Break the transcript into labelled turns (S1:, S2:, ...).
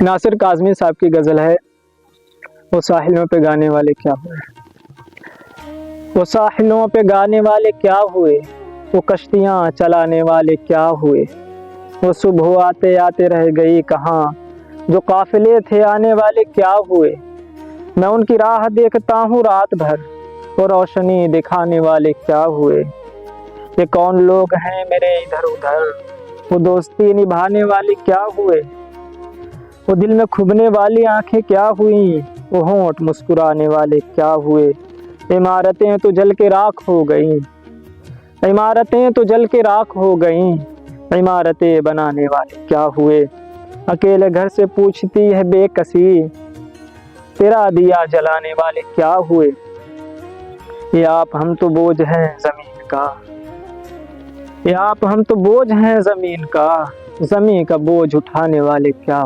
S1: नासिर काज़मी साहब की गज़ल है, वो साहिलों पे गाने वाले क्या हुए। वो साहिलों पे गाने वाले क्या हुए, वो कश्तियाँ चलाने वाले क्या हुए। वो सुबह आते आते रह गई कहाँ, जो काफिले थे आने वाले क्या हुए। मैं उनकी राह देखता हूँ रात भर, वो रोशनी दिखाने वाले क्या हुए। ये कौन लोग हैं मेरे इधर उधर, वो दोस्ती निभाने वाले क्या हुए। वो दिल में खुबने वाली आंखें क्या हुई, वो होंठ मुस्कुराने वाले क्या हुए। इमारतें तो जल के राख हो गईं, इमारतें तो जल के राख हो गईं, इमारतें बनाने वाले क्या हुए। अकेले घर से पूछती है बेकसी, तेरा दिया जलाने वाले क्या हुए। ये आप हम तो बोझ हैं जमीन का, ये आप हम तो बोझ हैं जमीन का, जमीन का बोझ उठाने वाले क्या